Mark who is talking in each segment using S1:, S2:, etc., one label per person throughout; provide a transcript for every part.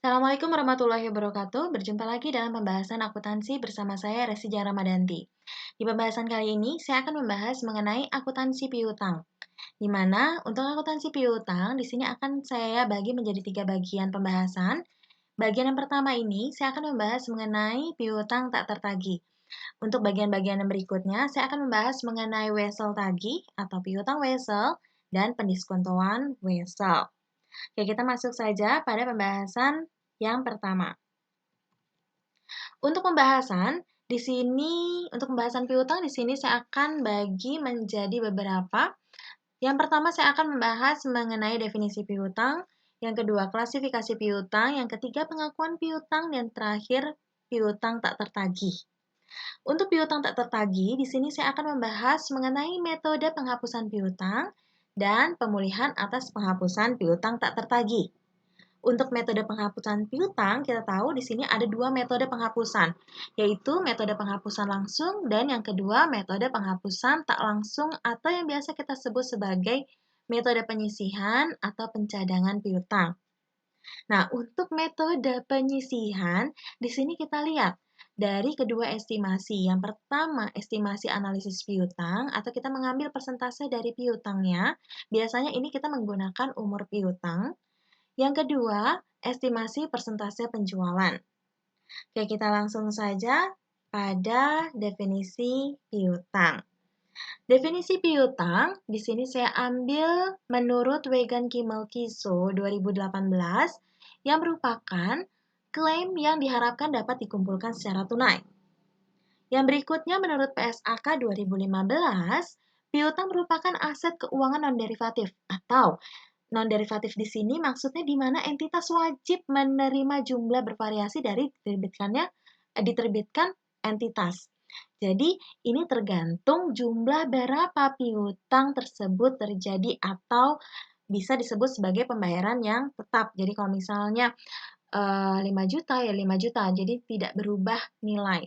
S1: Assalamualaikum warahmatullahi wabarakatuh. Berjumpa lagi dalam pembahasan akuntansi bersama saya Resi Ramadanti. Di pembahasan kali ini, saya akan membahas mengenai akuntansi piutang. Di mana untuk akuntansi piutang, di sini akan saya bagi menjadi 3 bagian pembahasan. Bagian yang pertama ini, saya akan membahas mengenai piutang tak tertagih. Untuk bagian-bagian yang berikutnya, saya akan membahas mengenai wesel tagih atau piutang wesel dan pendiskontoan wesel. Oke, kita masuk saja pada pembahasan yang pertama. Untuk pembahasan piutang di sini saya akan bagi menjadi beberapa. Yang pertama saya akan membahas mengenai definisi piutang, yang kedua klasifikasi piutang, yang ketiga pengakuan piutang, dan terakhir piutang tak tertagih. Untuk piutang tak tertagih, di sini saya akan membahas mengenai metode penghapusan piutang dan pemulihan atas penghapusan piutang tak tertagih. Untuk metode penghapusan piutang, kita tahu di sini ada 2 metode penghapusan, yaitu metode penghapusan langsung dan yang kedua metode penghapusan tak langsung atau yang biasa kita sebut sebagai metode penyisihan atau pencadangan piutang. Nah, untuk metode penyisihan, di sini kita lihat dari kedua estimasi. Yang pertama, estimasi analisis piutang atau kita mengambil persentase dari piutangnya. Biasanya ini kita menggunakan umur piutang. Yang kedua, estimasi persentase penjualan. Oke, kita langsung saja pada definisi piutang. Definisi piutang, di sini saya ambil menurut Wegan Kimmel-Kiso 2018 yang merupakan klaim yang diharapkan dapat dikumpulkan secara tunai. Yang berikutnya menurut PSAK 2015, piutang merupakan aset keuangan non-derivatif atau non-derivatif di sini maksudnya di mana entitas wajib menerima jumlah bervariasi dari diterbitkan entitas. Jadi, ini tergantung jumlah berapa piutang tersebut terjadi atau bisa disebut sebagai pembayaran yang tetap. Jadi, kalau misalnya 5 juta ya 5 juta, jadi tidak berubah nilai.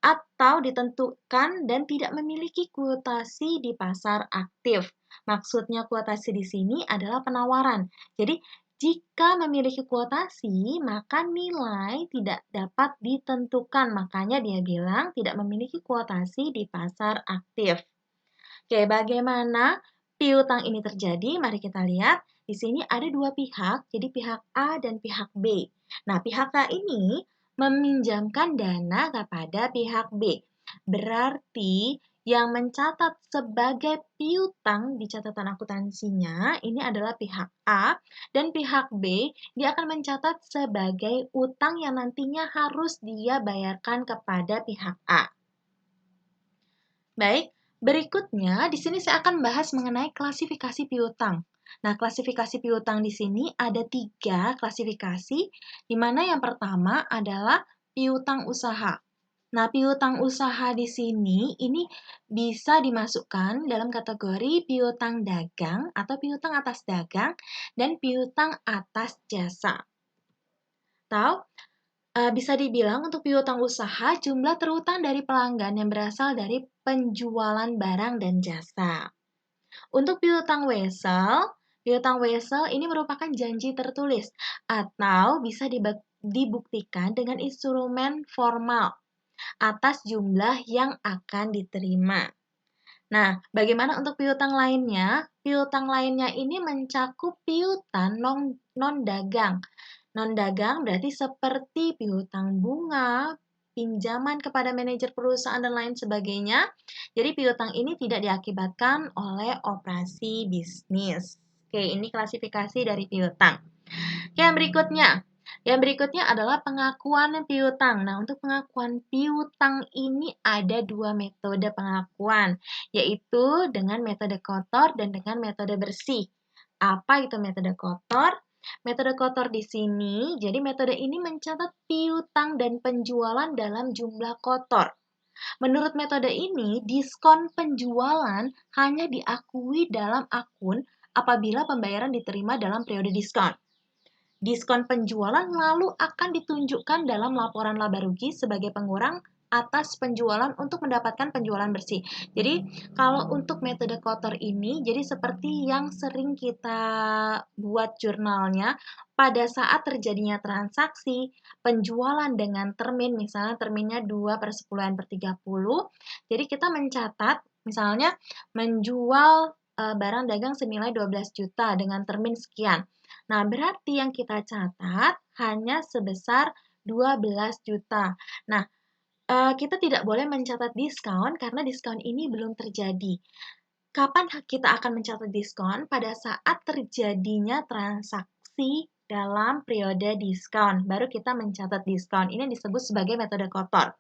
S1: Atau ditentukan dan tidak memiliki kuotasi di pasar aktif. Maksudnya kuotasi di sini adalah penawaran. Jadi, jika memiliki kuotasi, maka nilai tidak dapat ditentukan. Makanya dia bilang tidak memiliki kuotasi di pasar aktif. Oke, bagaimana piutang ini terjadi? Mari kita lihat. Di sini ada 2 pihak, jadi pihak A dan pihak B. Nah, pihak A ini meminjamkan dana kepada pihak B. Berarti yang mencatat sebagai piutang di catatan akuntansinya ini adalah pihak A dan pihak B dia akan mencatat sebagai utang yang nantinya harus dia bayarkan kepada pihak A. Baik, berikutnya di sini saya akan bahas mengenai klasifikasi piutang. Nah, klasifikasi piutang di sini ada 3 klasifikasi, di mana yang pertama adalah piutang usaha. Nah, piutang usaha di sini ini bisa dimasukkan dalam kategori piutang dagang atau piutang atas dagang dan piutang atas jasa. Atau bisa dibilang untuk piutang usaha jumlah terutang dari pelanggan yang berasal dari penjualan barang dan jasa. Untuk piutang wesel ini merupakan janji tertulis atau bisa dibuktikan dengan instrumen formal atas jumlah yang akan diterima. Nah, bagaimana untuk piutang lainnya? Piutang lainnya ini mencakup piutang non-dagang. Non-dagang berarti seperti piutang bunga, pinjaman kepada manajer perusahaan, dan lain sebagainya. Jadi piutang ini tidak diakibatkan oleh operasi bisnis. Oke, ini klasifikasi dari piutang. Oke, yang berikutnya. Yang berikutnya adalah pengakuan piutang. Nah, untuk pengakuan piutang ini ada 2 metode pengakuan, yaitu dengan metode kotor dan dengan metode bersih. Apa itu metode kotor? Metode kotor di sini, jadi metode ini mencatat piutang dan penjualan dalam jumlah kotor. Menurut metode ini, diskon penjualan hanya diakui dalam akun apabila pembayaran diterima dalam periode diskon. Diskon penjualan lalu akan ditunjukkan dalam laporan laba rugi sebagai pengurang atas penjualan untuk mendapatkan penjualan bersih. Jadi, kalau untuk metode kotor ini, jadi seperti yang sering kita buat jurnalnya, pada saat terjadinya transaksi, penjualan dengan termin, misalnya terminnya 2/10/30, jadi kita mencatat, misalnya menjual barang dagang senilai 12 juta dengan termin sekian. Nah, berarti yang kita catat hanya sebesar 12 juta. Nah, kita tidak boleh mencatat diskon karena diskon ini belum terjadi. Kapan kita akan mencatat diskon? Pada saat terjadinya transaksi dalam periode diskon, baru kita mencatat diskon. Ini disebut sebagai metode kotor.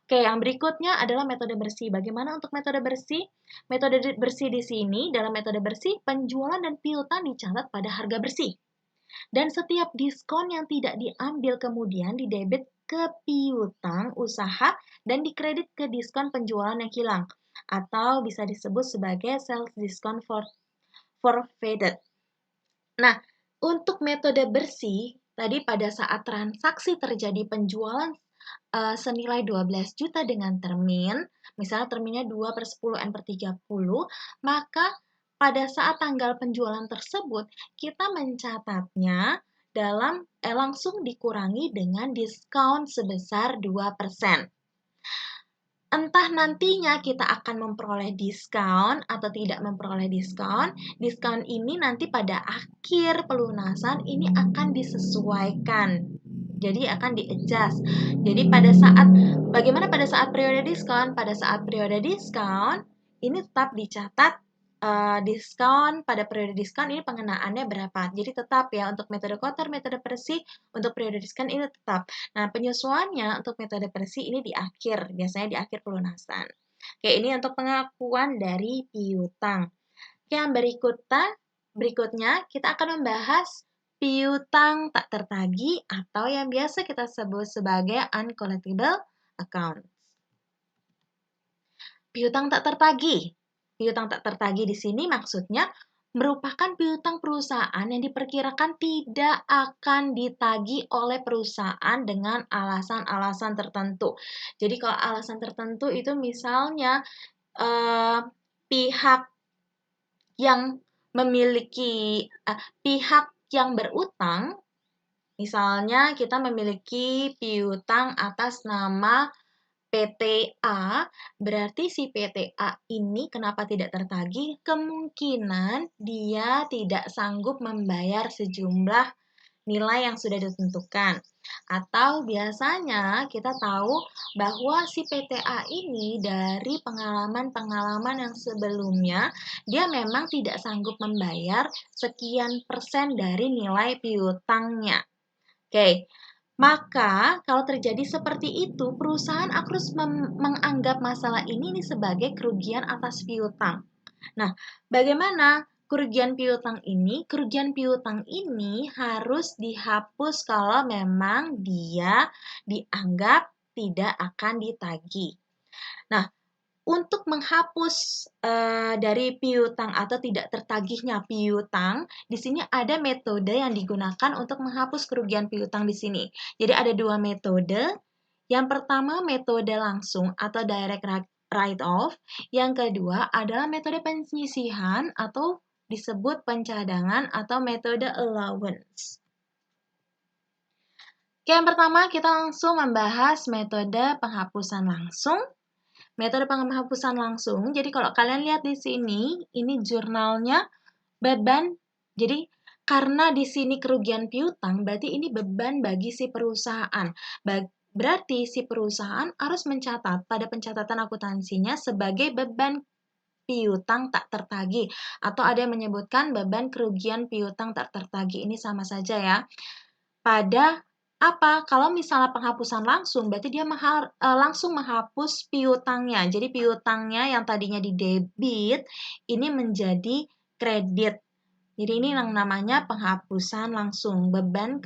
S1: Oke, yang berikutnya adalah metode bersih. Bagaimana untuk metode bersih? Metode bersih di sini, dalam metode bersih, penjualan dan piutang dicatat pada harga bersih. Dan setiap diskon yang tidak diambil kemudian didebit ke piutang usaha dan dikredit ke diskon penjualan yang hilang, atau bisa disebut sebagai sales discount forfeited. Nah, untuk metode bersih, tadi pada saat transaksi terjadi penjualan senilai 12 juta dengan termin, misalnya terminnya 2/10/30, maka pada saat tanggal penjualan tersebut, kita mencatatnya langsung dikurangi dengan diskon sebesar 2%. Entah nantinya kita akan memperoleh diskon atau tidak memperoleh diskon, diskon ini nanti pada akhir pelunasan ini akan disesuaikan. Jadi akan di-adjust. Jadi bagaimana pada saat periode diskon? Pada saat periode diskon, ini tetap dicatat diskon, pada periode diskon ini pengenaannya berapa. Jadi tetap ya, untuk metode kotor, metode bersih, untuk periode diskon ini tetap. Nah, penyesuaiannya untuk metode bersih ini di akhir, biasanya di akhir pelunasan. Oke, ini untuk pengakuan dari piutang. Oke, yang berikutnya kita akan membahas piutang tak tertagih atau yang biasa kita sebut sebagai uncollectible accounts. Piutang tak tertagih. Piutang tak tertagih di sini maksudnya merupakan piutang perusahaan yang diperkirakan tidak akan ditagih oleh perusahaan dengan alasan-alasan tertentu. Jadi kalau alasan tertentu itu misalnya pihak yang pihak yang berutang, misalnya kita memiliki piutang atas nama PT A, berarti si PT A ini kenapa tidak tertagih? Kemungkinan dia tidak sanggup membayar sejumlah nilai yang sudah ditentukan. Atau biasanya kita tahu bahwa si PT A ini dari pengalaman-pengalaman yang sebelumnya, dia memang tidak sanggup membayar sekian persen dari nilai piutangnya. Oke, maka kalau terjadi seperti itu, perusahaan harus menganggap masalah ini sebagai kerugian atas piutang. Nah, bagaimana kerugian piutang ini? Kerugian piutang ini harus dihapus kalau memang dia dianggap tidak akan ditagih. Nah, untuk menghapus dari piutang atau tidak tertagihnya piutang, di sini ada metode yang digunakan untuk menghapus kerugian piutang di sini. Jadi ada dua metode. Yang pertama metode langsung atau direct write-off. Yang kedua adalah metode penyisihan atau disebut pencadangan atau metode allowance. Oke, yang pertama kita langsung membahas metode penghapusan langsung. Metode penghapusan langsung, jadi kalau kalian lihat di sini, ini jurnalnya beban. Jadi karena di sini kerugian piutang, berarti ini beban bagi si perusahaan. Berarti si perusahaan harus mencatat pada pencatatan akuntansinya sebagai beban piutang tak tertagih. Atau ada yang menyebutkan beban kerugian piutang tak tertagih. Ini sama saja ya. Pada apa? Kalau misalnya penghapusan langsung, berarti dia langsung menghapus piutangnya. Jadi piutangnya yang tadinya di debit, ini menjadi kredit. Jadi ini yang namanya penghapusan langsung. Beban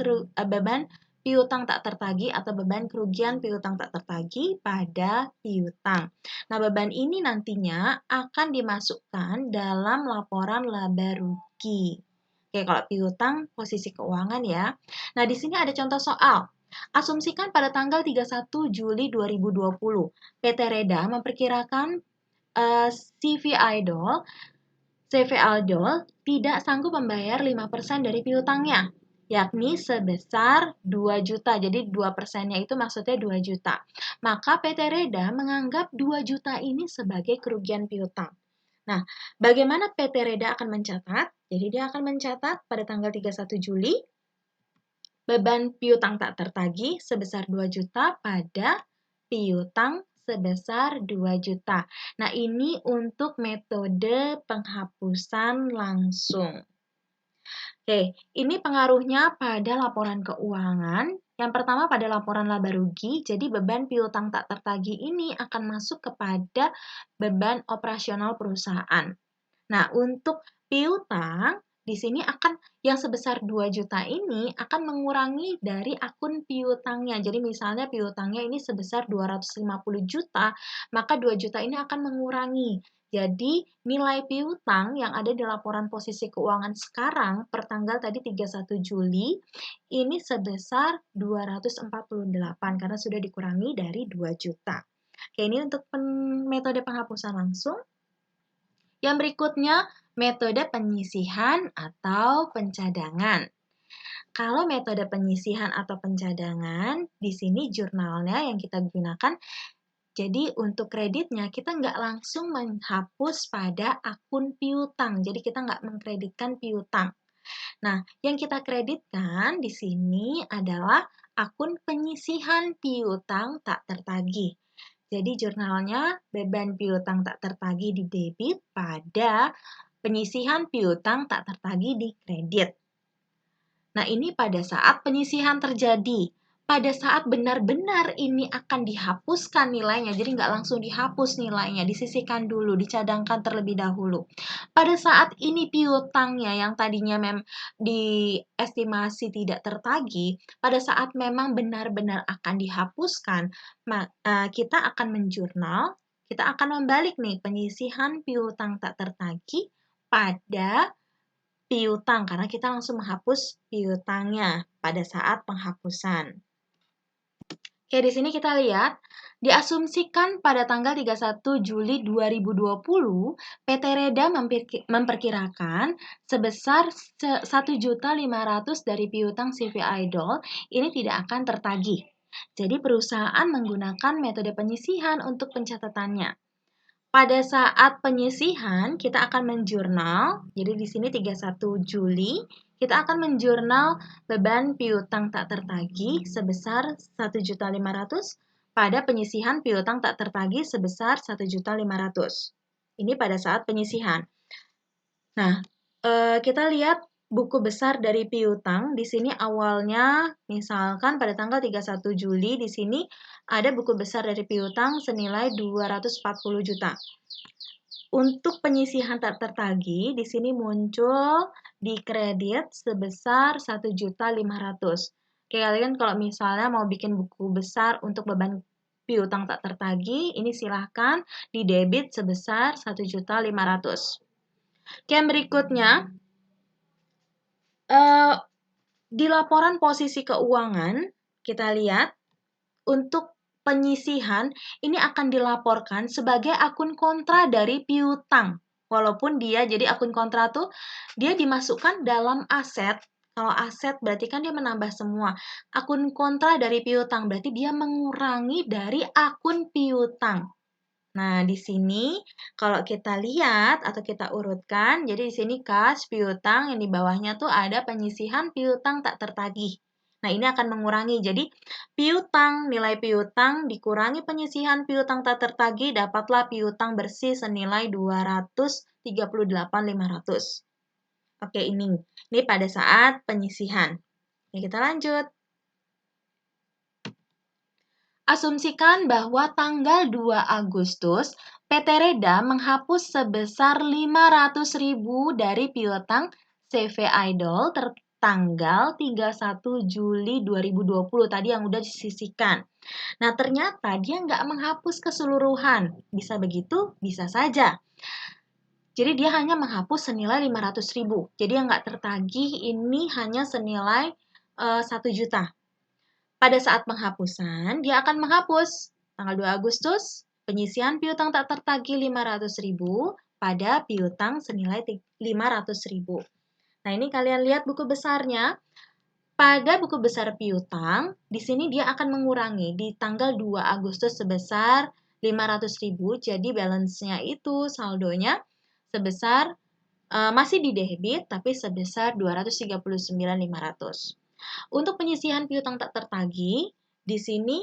S1: piutang tak tertagih atau beban kerugian piutang tak tertagih pada piutang. Nah, beban ini nantinya akan dimasukkan dalam laporan laba rugi. Oke, kalau piutang posisi keuangan ya. Nah, di sini ada contoh soal. Asumsikan pada tanggal 31 Juli 2020, PT Reda memperkirakan CV Idol tidak sanggup membayar 5% dari piutangnya, yakni sebesar 2 juta. Jadi 2%-nya itu maksudnya 2 juta. Maka PT Reda menganggap 2 juta ini sebagai kerugian piutang. Nah, bagaimana PT Reda akan mencatat? Jadi dia akan mencatat pada tanggal 31 Juli, beban piutang tak tertagih sebesar 2 juta pada piutang sebesar 2 juta. Nah, ini untuk metode penghapusan langsung. Oke, ini pengaruhnya pada laporan keuangan. Yang pertama pada laporan laba rugi, jadi beban piutang tak tertagih ini akan masuk kepada beban operasional perusahaan. Nah, untuk piutang di sini akan yang sebesar 2 juta ini akan mengurangi dari akun piutangnya. Jadi misalnya piutangnya ini sebesar 250 juta, maka 2 juta ini akan mengurangi. Jadi nilai piutang yang ada di laporan posisi keuangan sekarang per tanggal tadi 31 Juli ini sebesar 248 karena sudah dikurangi dari 2 juta. Oke, ini untuk metode penghapusan langsung. Yang berikutnya, metode penyisihan atau pencadangan. Kalau metode penyisihan atau pencadangan, di sini jurnalnya yang kita gunakan, jadi untuk kreditnya kita nggak langsung menghapus pada akun piutang, jadi kita nggak mengkreditkan piutang. Nah, yang kita kreditkan di sini adalah akun penyisihan piutang tak tertagih. Jadi jurnalnya beban piutang tak tertagih di debit pada penyisihan piutang tak tertagih di kredit. Nah, ini pada saat penyisihan terjadi. Pada saat benar-benar ini akan dihapuskan nilainya, jadi nggak langsung dihapus nilainya, disisihkan dulu, dicadangkan terlebih dahulu. Pada saat ini piutangnya yang tadinya diestimasi tidak tertagih, pada saat memang benar-benar akan dihapuskan, kita akan menjurnal, kita akan membalik nih penyisihan piutang tak tertagih pada piutang karena kita langsung menghapus piutangnya pada saat penghapusan. Oke, di sini kita lihat diasumsikan pada tanggal 31 Juli 2020 PT Reda memperkirakan sebesar 1.500.000 dari piutang CV Idol ini tidak akan tertagih. Jadi perusahaan menggunakan metode penyisihan untuk pencatatannya. Pada saat penyisihan, kita akan menjurnal, jadi di sini 31 Juli, kita akan menjurnal beban piutang tak tertagih sebesar 1.500.000 pada penyisihan piutang tak tertagih sebesar 1.500.000. Ini pada saat penyisihan. Nah, kita lihat buku besar dari piutang. Di sini awalnya misalkan pada tanggal 31 Juli di sini ada buku besar dari piutang senilai 240 juta. Untuk penyisihan tak tertagih di sini muncul di kredit sebesar 1.500.000. Kalian kalau misalnya mau bikin buku besar untuk beban piutang tak tertagih, ini silahkan di debit sebesar 1.500.000. Yang berikutnya, di laporan posisi keuangan, kita lihat untuk penyisihan ini akan dilaporkan sebagai akun kontra dari piutang. Walaupun dia jadi akun kontra tuh dia dimasukkan dalam aset. Kalau aset berarti kan dia menambah semua. Akun kontra dari piutang berarti dia mengurangi dari akun piutang. Nah, di sini kalau kita lihat atau kita urutkan, jadi di sini kas piutang, yang di bawahnya tuh ada penyisihan piutang tak tertagih. Nah, ini akan mengurangi. Jadi, piutang, nilai piutang dikurangi penyisihan piutang tak tertagih, dapatlah piutang bersih senilai 238.500. Oke, ini pada saat penyisihan. Oke, kita lanjut. Asumsikan bahwa tanggal 2 Agustus, PT Reda menghapus sebesar 500.000 dari piutang CV Idol tertanggal 31 Juli 2020 tadi yang udah disisihkan. Nah, ternyata dia nggak menghapus keseluruhan. Bisa begitu? Bisa saja. Jadi dia hanya menghapus senilai 500.000. Jadi yang nggak tertagih ini hanya senilai 1 juta. pada saat penghapusan, dia akan menghapus tanggal 2 Agustus penyisihan piutang tak tertagih 500.000 pada piutang senilai 500.000. Nah, ini kalian lihat buku besarnya. Pada buku besar piutang, di sini dia akan mengurangi di tanggal 2 Agustus sebesar 500.000. Jadi balance-nya itu saldonya sebesar masih di debit tapi sebesar 239.500. Untuk penyisihan piutang tak tertagih, di sini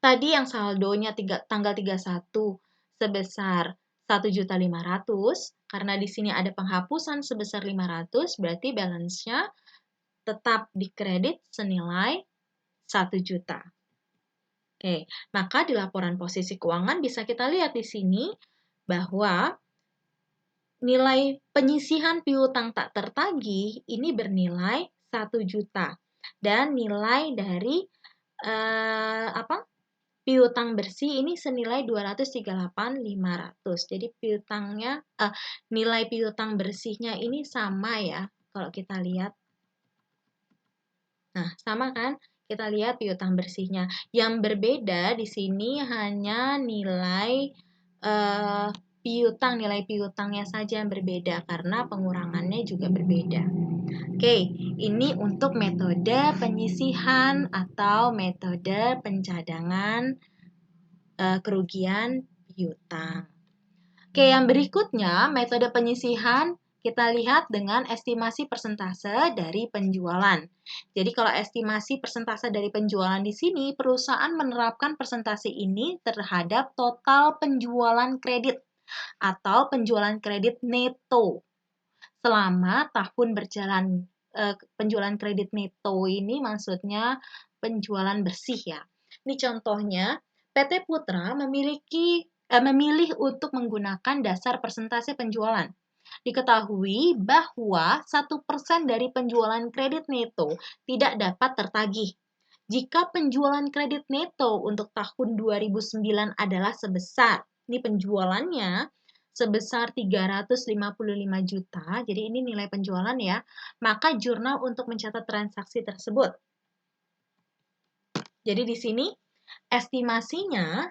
S1: tadi yang saldonya tanggal 31 sebesar 1.500.000, karena di sini ada penghapusan sebesar 500, berarti balance-nya tetap dikredit senilai 1 juta. Oke, maka di laporan posisi keuangan bisa kita lihat di sini bahwa nilai penyisihan piutang tak tertagih ini bernilai 1 juta. Dan nilai dari piutang bersih ini senilai 238.500. Jadi nilai piutang bersihnya ini sama ya kalau kita lihat. Nah, sama kan? Kita lihat piutang bersihnya. Yang berbeda di sini hanya nilai nilai piutangnya saja yang berbeda karena pengurangannya juga berbeda. Oke, ini untuk metode penyisihan atau metode pencadangan kerugian piutang. Oke, yang berikutnya metode penyisihan kita lihat dengan estimasi persentase dari penjualan. Jadi kalau estimasi persentase dari penjualan di sini, perusahaan menerapkan persentase ini terhadap total penjualan kredit atau penjualan kredit neto selama tahun berjalan. Penjualan kredit neto ini maksudnya penjualan bersih ya. Ini contohnya, PT Putra memilih untuk menggunakan dasar persentase penjualan. Diketahui bahwa 1% dari penjualan kredit neto tidak dapat tertagih. Jika penjualan kredit neto untuk tahun 2009 adalah sebesar, ini penjualannya sebesar 355 juta, jadi ini nilai penjualan ya, maka jurnal untuk mencatat transaksi tersebut. Jadi di sini estimasinya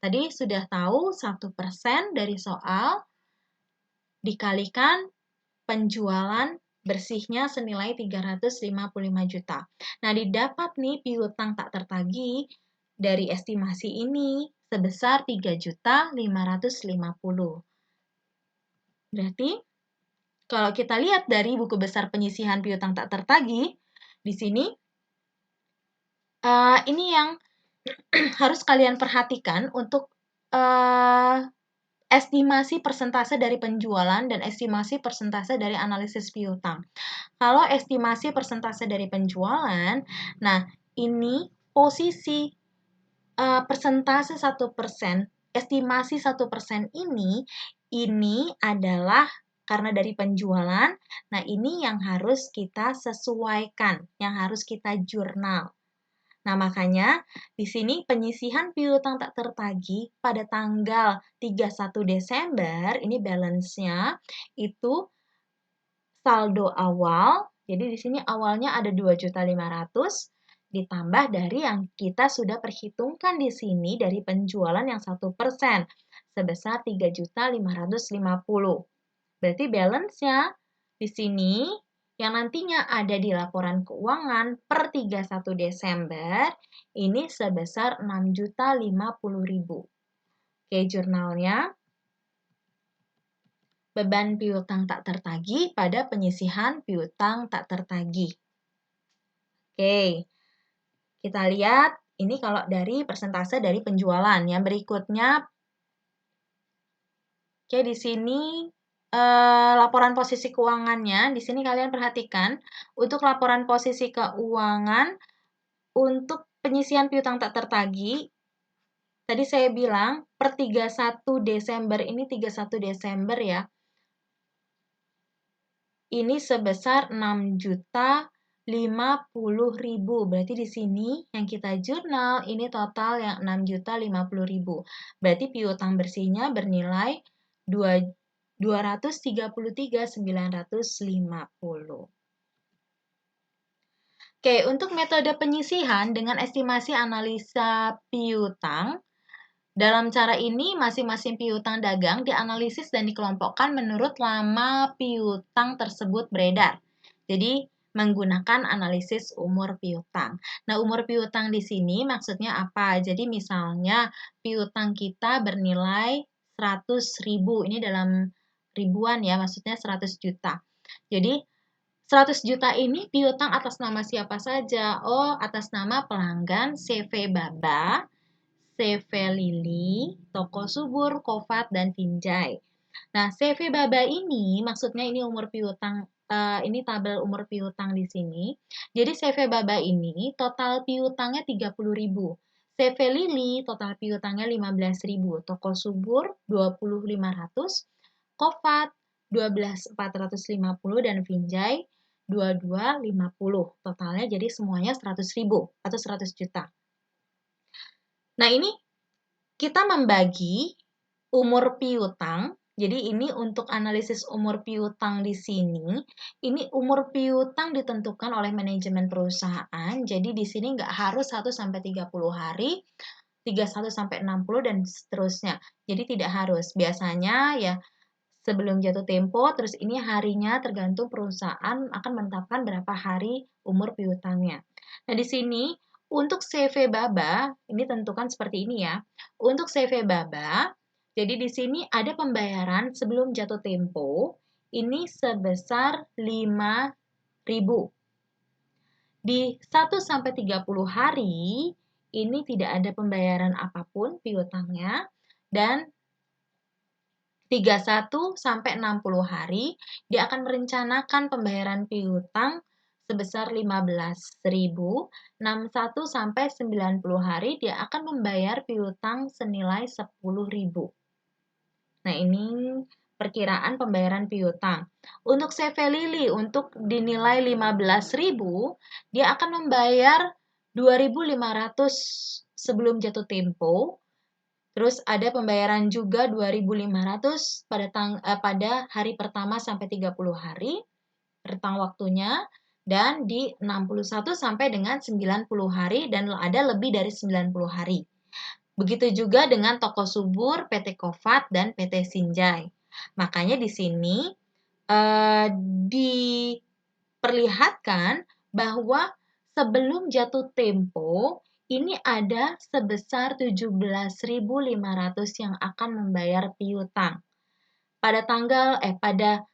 S1: tadi sudah tahu 1% dari soal dikalikan penjualan bersihnya senilai 355 juta. Nah, didapat nih piutang tak tertagih dari estimasi ini sebesar 3.550. Berarti kalau kita lihat dari buku besar penyisihan piutang tak tertagih, di sini ini yang harus kalian perhatikan untuk estimasi persentase dari penjualan dan estimasi persentase dari analisis piutang. Kalau estimasi persentase dari penjualan, nah ini posisi persentase 1%, estimasi 1% ini adalah karena dari penjualan, nah ini yang harus kita sesuaikan, yang harus kita jurnal. Nah, makanya di sini penyisihan piutang tak tertagih pada tanggal 31 Desember, ini balance-nya itu saldo awal. Jadi di sini awalnya ada 2.500.000 ditambah dari yang kita sudah perhitungkan di sini dari penjualan yang 1% sebesar 3.550. Berarti balance-nya di sini yang nantinya ada di laporan keuangan per 31 Desember ini sebesar 6.050.000. Oke, jurnalnya beban piutang tak tertagih pada penyisihan piutang tak tertagih. Oke, kita lihat ini kalau dari persentase dari penjualan. Yang berikutnya, oke di sini laporan posisi keuangannya, di sini kalian perhatikan untuk laporan posisi keuangan untuk penyisihan piutang tak tertagih. Tadi saya bilang per 31 Desember ini 31 Desember ya. Ini sebesar 6.050.000. Berarti di sini yang kita jurnal ini total yang 6.050.000. Berarti piutang bersihnya bernilai 233.950. Oke, untuk metode penyisihan dengan estimasi analisa piutang, dalam cara ini masing-masing piutang dagang dianalisis dan dikelompokkan menurut lama piutang tersebut beredar. Jadi, menggunakan analisis umur piutang. Nah, umur piutang di sini maksudnya apa? Jadi, misalnya piutang kita bernilai 100.000, ini dalam ribuan ya, maksudnya 100 juta. Jadi, 100 juta ini piutang atas nama siapa saja? Oh, atas nama pelanggan CV Baba, CV Lili, Toko Subur, Kovat, dan Vinjay. Nah, CV Baba ini maksudnya ini umur piutang, ini tabel umur piutang di sini. Jadi CV Baba ini total piutangnya 30.000. CV Lili total piutangnya 15.000. Toko Subur 20.500, Kovat 12.450, dan Vinjay 22.50. Totalnya jadi semuanya 100.000 atau 100 juta. Nah, ini kita membagi umur piutang. Jadi ini untuk analisis umur piutang di sini, ini umur piutang ditentukan oleh manajemen perusahaan. Jadi di sini nggak harus 1 sampai 30 hari, 31 sampai 60 dan seterusnya. Jadi tidak harus. Biasanya ya sebelum jatuh tempo, terus ini harinya tergantung perusahaan akan menetapkan berapa hari umur piutangnya. Nah, di sini untuk CV Baba, ini tentukan seperti ini ya. Untuk CV Baba, jadi di sini ada pembayaran sebelum jatuh tempo, ini sebesar 5.000. Di 1 sampai 30 hari, ini tidak ada pembayaran apapun piutangnya, dan 31 sampai 60 hari, dia akan merencanakan pembayaran piutang sebesar 15.000. 61 sampai 90 hari, dia akan membayar piutang senilai 10.000. Nah, ini perkiraan pembayaran piutang. Untuk CV Lili, untuk dinilai 15.000, dia akan membayar 2.500 sebelum jatuh tempo. Terus ada pembayaran juga 2.500 pada hari pertama sampai 30 hari, rentang waktunya, dan di 61 sampai dengan 90 hari, dan ada lebih dari 90 hari. Begitu juga dengan Toko Subur, PT Kovat, dan PT Sinjai. Makanya di sini diperlihatkan bahwa sebelum jatuh tempo, ini ada sebesar 17.500 yang akan membayar piutang. Pada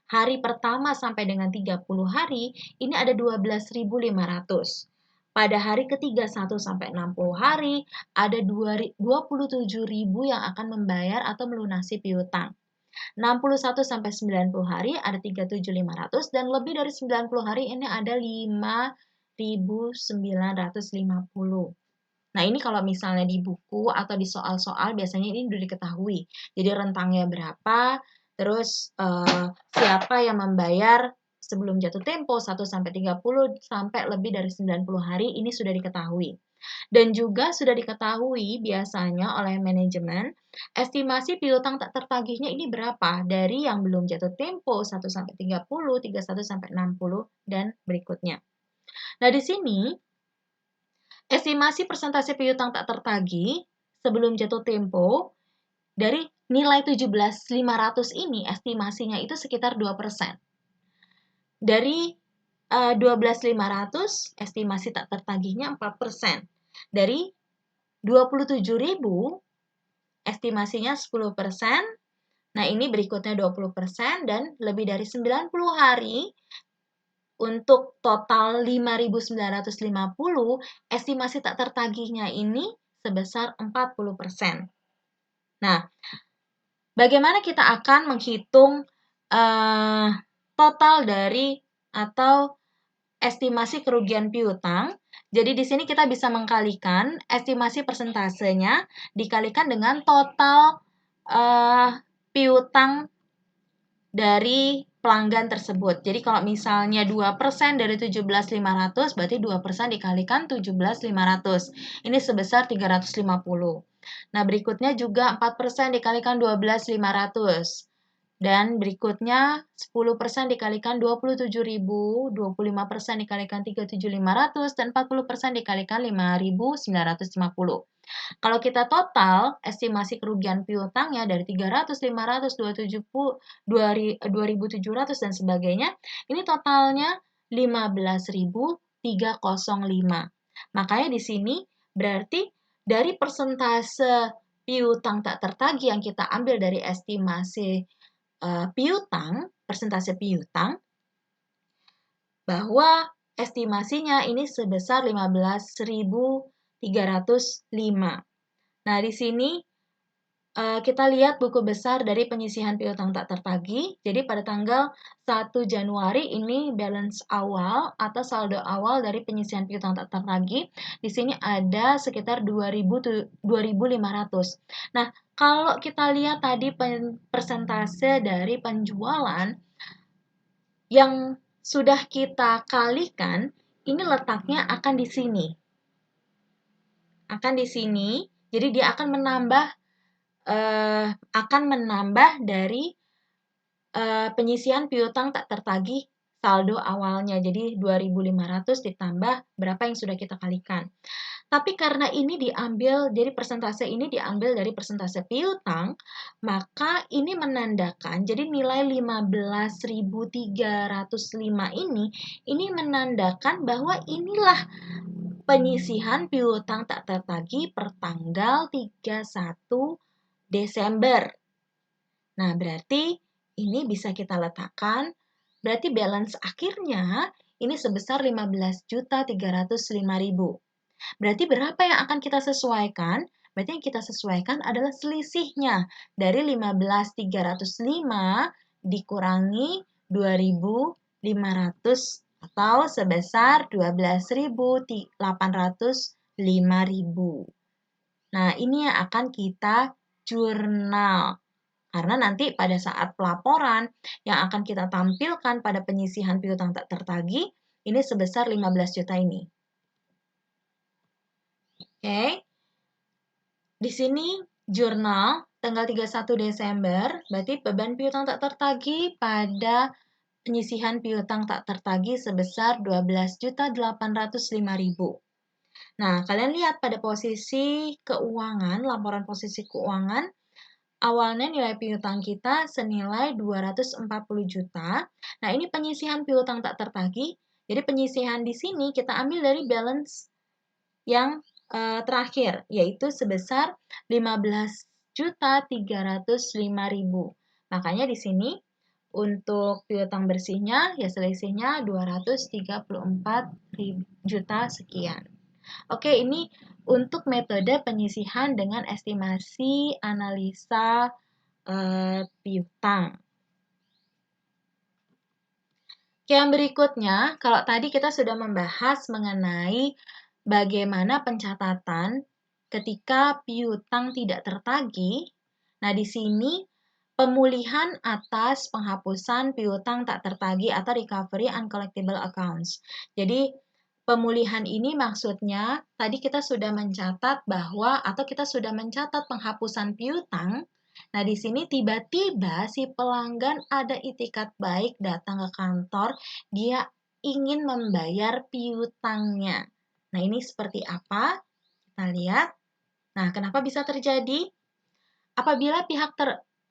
S1: hari pertama sampai dengan 30 hari, ini ada 12.500. Pada hari ketiga 1 sampai 60 hari, ada 27.000 yang akan membayar atau melunasi piutang. 61 sampai 90 hari ada 37.500, dan lebih dari 90 hari ini ada 5.950. Nah, ini kalau misalnya di buku atau di soal-soal biasanya ini sudah diketahui. Jadi rentangnya berapa, terus siapa yang membayar sebelum jatuh tempo 1 sampai 30 sampai lebih dari 90 hari, ini sudah diketahui. Dan juga sudah diketahui biasanya oleh manajemen estimasi piutang tak tertagihnya ini berapa dari yang belum jatuh tempo 1 sampai 30, 31 sampai 60 dan berikutnya. Nah, di sini estimasi persentase piutang tak tertagih sebelum jatuh tempo dari nilai 17.500 ini estimasinya itu sekitar 2%. Dari 12.500 estimasi tak tertagihnya 4%. Dari 27.000 estimasinya 10%. Nah, ini berikutnya 20%, dan lebih dari 90 hari untuk total 5.950, estimasi tak tertagihnya ini sebesar 40%. Nah, bagaimana kita akan menghitung total dari atau estimasi kerugian piutang? Jadi di sini kita bisa mengkalikan estimasi persentasenya dikalikan dengan total piutang dari pelanggan tersebut. Jadi kalau misalnya 2% dari 17.500, berarti 2% dikalikan 17.500. Ini sebesar 350. Nah, berikutnya juga 4% dikalikan 12.500. Dan berikutnya 10% dikalikan 27.000, 25% dikalikan 37.500, dan 40% dikalikan 5.950. Kalau kita total, estimasi kerugian piutangnya dari 300, 500, 2.700, dan sebagainya, ini totalnya 15.305. Makanya di sini berarti dari persentase piutang tak tertagih yang kita ambil dari estimasi piutang, persentase piutang, bahwa estimasinya ini sebesar 15.305. Nah, di sini kita lihat buku besar dari penyisihan piutang tak tertagih. Jadi pada tanggal 1 Januari ini balance awal atau saldo awal dari penyisihan piutang tak tertagih. Di sini ada sekitar 2.500. Nah, kalau kita lihat tadi persentase dari penjualan yang sudah kita kalikan, ini letaknya akan di sini. Akan di sini, jadi dia akan menambah dari penyisihan piutang tak tertagih saldo awalnya. Jadi 2.500 ditambah berapa yang sudah kita kalikan. Tapi karena ini diambil, jadi persentase ini diambil dari persentase piutang, maka ini menandakan, jadi nilai 15.305 ini menandakan bahwa inilah penyisihan piutang tak tertagih per tanggal 31 Desember. Nah, berarti ini bisa kita letakkan, berarti balance akhirnya ini sebesar 15.305.000. Berarti berapa yang akan kita sesuaikan? Berarti yang kita sesuaikan adalah selisihnya dari 15.305 dikurangi 2.500 atau sebesar 12.805.000. Nah, ini yang akan kita jurnal. Karena nanti pada saat pelaporan yang akan kita tampilkan pada penyisihan piutang tak tertagih, ini sebesar 15 juta ini. Oke. Di sini jurnal tanggal 31 Desember, berarti beban piutang tak tertagih pada penyisihan piutang tak tertagih sebesar 12.805.000. Nah, kalian lihat pada posisi keuangan, laporan posisi keuangan, awalnya nilai piutang kita senilai 240 juta. Nah, ini penyisihan piutang tak tertagih. Jadi penyisihan di sini kita ambil dari balance yang terakhir, yaitu sebesar 15.305.000. Makanya di sini untuk piutang bersihnya ya selisihnya 234 juta sekian. Oke, ini untuk metode penyisihan dengan estimasi analisa piutang. Oke, yang berikutnya, kalau tadi kita sudah membahas mengenai bagaimana pencatatan ketika piutang tidak tertagih. Nah, di sini pemulihan atas penghapusan piutang tak tertagih atau recovery uncollectible accounts. Jadi, pemulihan ini maksudnya tadi kita sudah mencatat bahwa atau kita sudah mencatat penghapusan piutang. Nah, di sini tiba-tiba si pelanggan ada itikat baik datang ke kantor, dia ingin membayar piutangnya. Nah, ini seperti apa? Kita lihat. Nah, kenapa bisa terjadi? Apabila pihak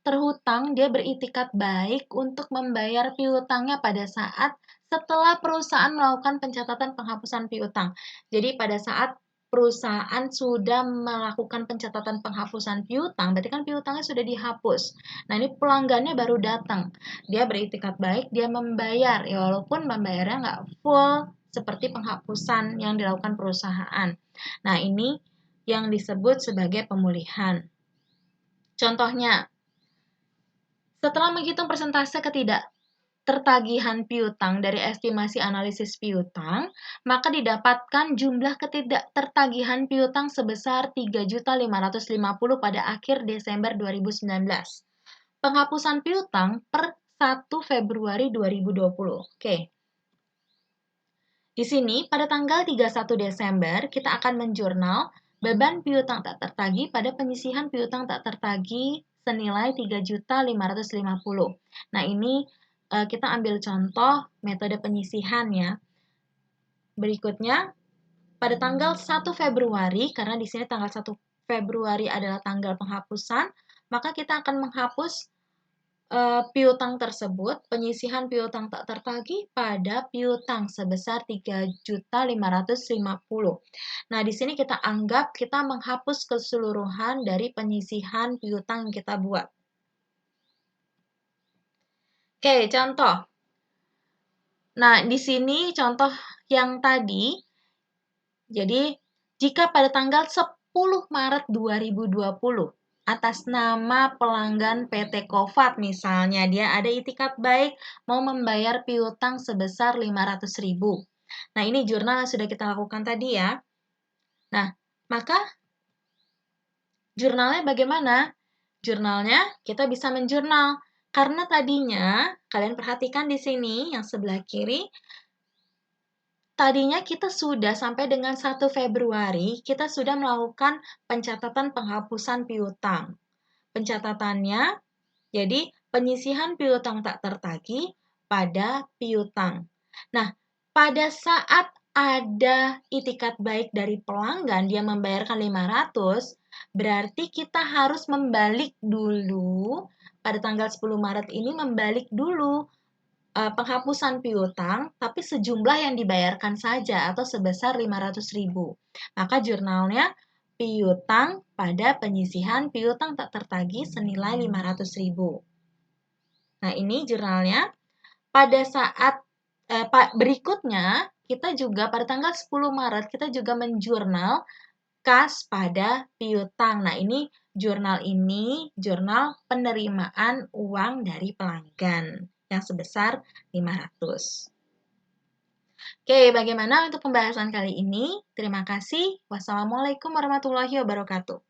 S1: terhutang dia beritikat baik untuk membayar piutangnya pada saat setelah perusahaan melakukan pencatatan penghapusan piutang. Jadi pada saat perusahaan sudah melakukan pencatatan penghapusan piutang, berarti kan piutangnya sudah dihapus. Nah, ini pelanggannya baru datang. Dia beritikat baik, dia membayar, ya walaupun membayarnya nggak full seperti penghapusan yang dilakukan perusahaan. Nah, ini yang disebut sebagai pemulihan. Contohnya, setelah menghitung persentase ketidaktertagihan piutang dari estimasi analisis piutang, maka didapatkan jumlah ketidaktertagihan piutang sebesar 3.550 pada akhir Desember 2019. Penghapusan piutang per 1 Februari 2020. Oke. Di sini, pada tanggal 31 Desember, kita akan menjurnal beban piutang tak tertagih pada penyisihan piutang tak tertagih senilai 3.550.000. Nah, ini kita ambil contoh metode penyisihan ya. Berikutnya, pada tanggal 1 Februari, karena di sini tanggal 1 Februari adalah tanggal penghapusan, maka kita akan menghapus piutang tersebut, penyisihan piutang tak tertagih pada piutang sebesar 3.550.000. Nah, di sini kita anggap kita menghapus keseluruhan dari penyisihan piutang yang kita buat. Oke, contoh. Nah, di sini contoh yang tadi, jadi jika pada tanggal 10 Maret 2020, atas nama pelanggan PT Kovat misalnya, dia ada itikat baik mau membayar piutang sebesar 500.000. Nah, ini jurnal yang sudah kita lakukan tadi ya. Nah, maka jurnalnya bagaimana? Jurnalnya kita bisa menjurnal. Karena tadinya, kalian perhatikan di sini yang sebelah kiri, tadinya kita sudah sampai dengan 1 Februari, kita sudah melakukan pencatatan penghapusan piutang. Pencatatannya, jadi penyisihan piutang tak tertagih pada piutang. Nah, pada saat ada itikat baik dari pelanggan, dia membayarkan 500, berarti kita harus membalik dulu, pada tanggal 10 Maret ini membalik dulu penghapusan piutang, tapi sejumlah yang dibayarkan saja atau sebesar 500.000. Maka jurnalnya piutang pada penyisihan piutang tak tertagih senilai 500.000. Nah, ini jurnalnya. Pada saat berikutnya, kita juga pada tanggal 10 Maret, kita juga menjurnal kas pada piutang. Nah, ini jurnal penerimaan uang dari pelanggan yang sebesar 500. Oke, bagaimana untuk pembahasan kali ini? Terima kasih. Wassalamualaikum warahmatullahi wabarakatuh.